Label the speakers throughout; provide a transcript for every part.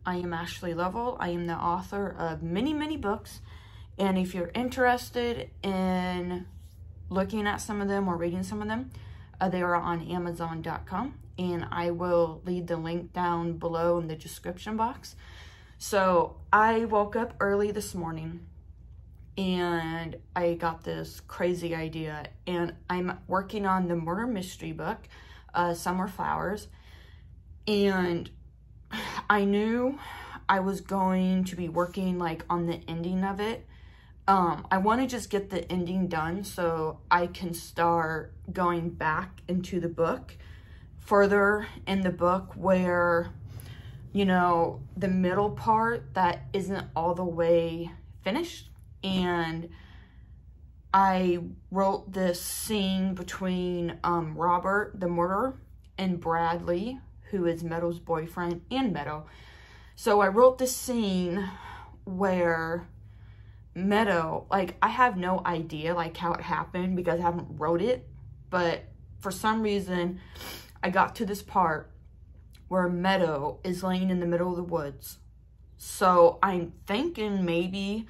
Speaker 1: I am Ashley Lovell. I am the author of many, many books. And if you're interested in looking at some of them or reading some of them, they are on Amazon.com. And I will leave the link down below in the description box. So I woke up early this morning and I got this crazy idea. And I'm working on the murder mystery book, Summer Flowers. And I knew I was going to be working like on the ending of it. I want to just get the ending done so I can start going back into the book further in the book where, you know, the middle part that isn't all the way finished. And I wrote this scene between Robert, the murderer, and Bradley, who is Meadow's boyfriend, and Meadow. So I wrote this scene where Meadow, like, I have no idea, like, how it happened because I haven't wrote it. But for some reason, I got to this part where Meadow is laying in the middle of the woods. So I'm thinking maybe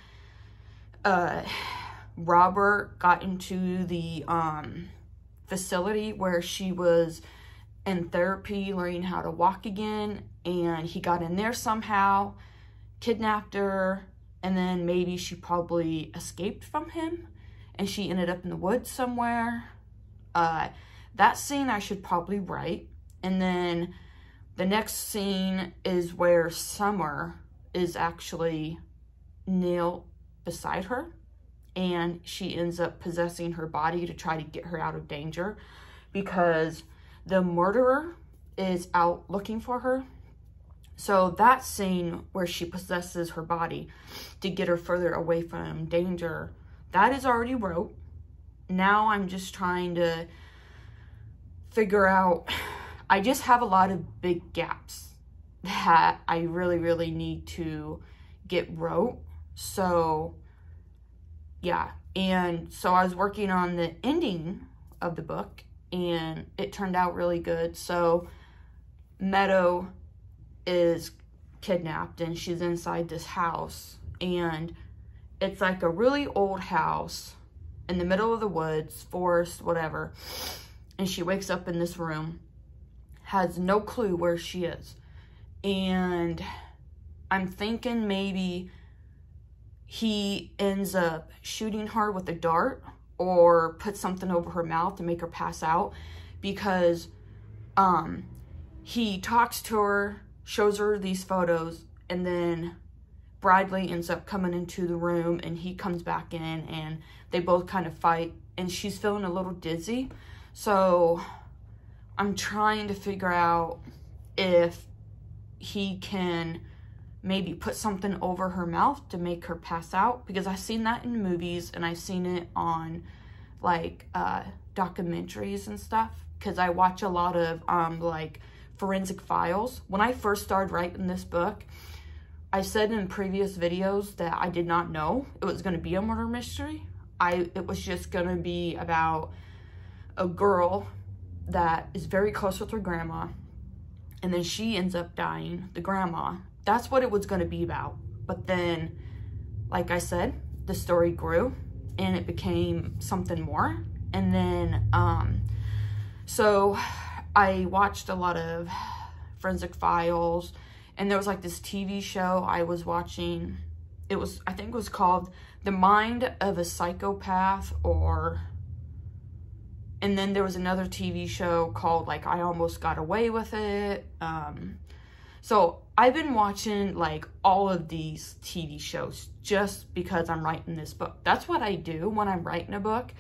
Speaker 1: Robert got into the facility where she was in therapy, learning how to walk again, and he got in there somehow, kidnapped her, and then maybe she probably escaped from him, and she ended up in the woods somewhere. That scene I should probably write. And then the next scene is where Summer is actually nailed beside her, and she ends up possessing her body to try to get her out of danger because the murderer is out looking for her. So that scene where she possesses her body to get her further away from danger, that is already wrote. Now I'm just trying to figure out, I just have a lot of big gaps that I really, really need to get wrote. So yeah, and so I was working on the ending of the book, and it turned out really good. So Meadow is kidnapped and she's inside this house, and it's like a really old house in the middle of the woods, forest, whatever. And she wakes up in this room, has no clue where she is. And I'm thinking maybe he ends up shooting her with a dart or put something over her mouth to make her pass out, because he talks to her, shows her these photos, and then Bradley ends up coming into the room, and he comes back in, and they both kind of fight, and she's feeling a little dizzy. So I'm trying to figure out if he can maybe put something over her mouth to make her pass out, because I've seen that in movies and I've seen it on like documentaries and stuff, because I watch a lot of like Forensic Files. When I first started writing this book, I said in previous videos that I did not know it was going to be a murder mystery. It was just going to be about a girl that is very close with her grandma, and then she ends up dying, the grandma. That's what it was going to be about. But then, like I said, the story grew and it became something more. And then, so I watched a lot of Forensic Files, and there was like this TV show I was watching. It was, I think it was called The Mind of a Psychopath, and then there was another TV show called like I Almost Got Away with It. So I've been watching like all of these TV shows just because I'm writing this book. That's what I do when I'm writing a book.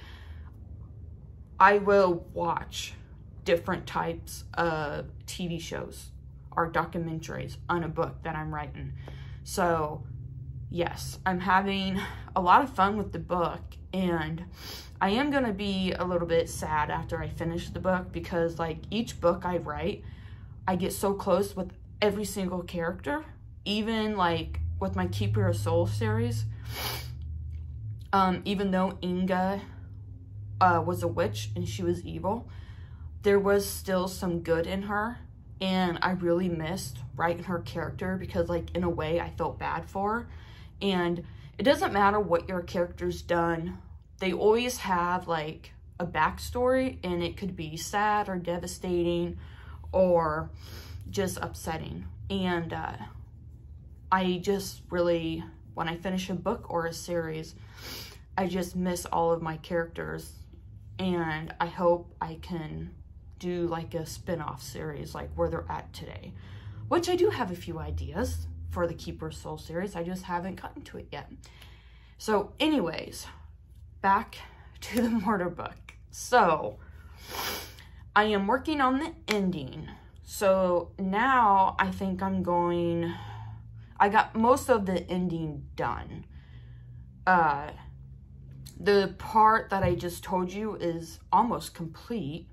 Speaker 1: I will watch different types of TV shows or documentaries on a book that I'm writing. So yes, I'm having a lot of fun with the book, and I am going to be a little bit sad after I finish the book, because like each book I write, I get so close with every single character. Even like with my Keeper of Souls series, even though Inga was a witch and she was evil, there was still some good in her, and I really missed writing her character because, like, in a way I felt bad for her. And it doesn't matter what your character's done, they always have like a backstory, and it could be sad or devastating or just upsetting. And I just really, when I finish a book or a series, I just miss all of my characters, and I hope I can do like a spin-off series like where they're at today, which I do have a few ideas for the Keeper Soul series. I just haven't gotten to it yet. So anyways, back to the murder book. So I am working on the ending. So now I think I got most of the ending done. The part that I just told you is almost complete.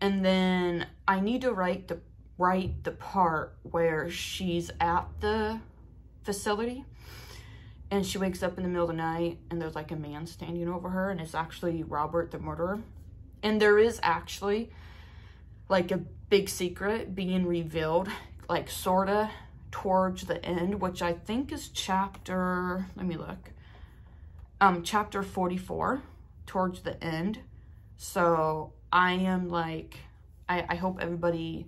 Speaker 1: And then I need to write the part where she's at the facility and she wakes up in the middle of the night and there's like a man standing over her, and it's actually Robert the murderer. And there is actually like a big secret being revealed, like sorta towards the end, which I think is chapter, let me look, chapter 44, towards the end. So I am like, I hope everybody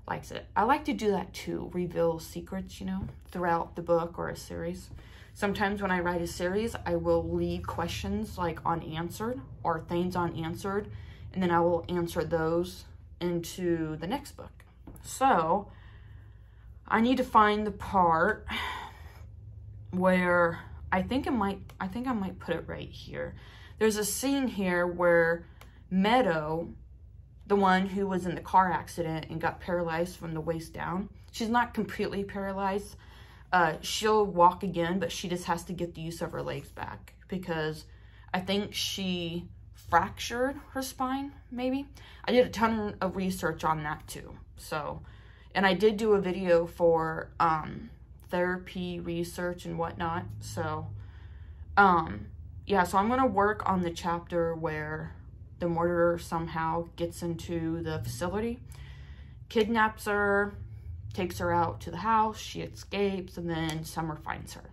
Speaker 1: likes it. I like to do that too, reveal secrets, you know, throughout the book or a series. Sometimes when I write a series, I will leave questions like unanswered or things unanswered, and then I will answer those into the next book. So I need to find the part where I think I might put it right here. There's a scene here where Meadow, the one who was in the car accident and got paralyzed from the waist down, she's not completely paralyzed. She'll walk again, but she just has to get the use of her legs back because I think she fractured her spine, maybe. I did a ton of research on that too. So, and I did do a video for therapy research and whatnot. So, yeah, so I'm going to work on the chapter where the murderer somehow gets into the facility, kidnaps her, takes her out to the house, she escapes, and then Summer finds her.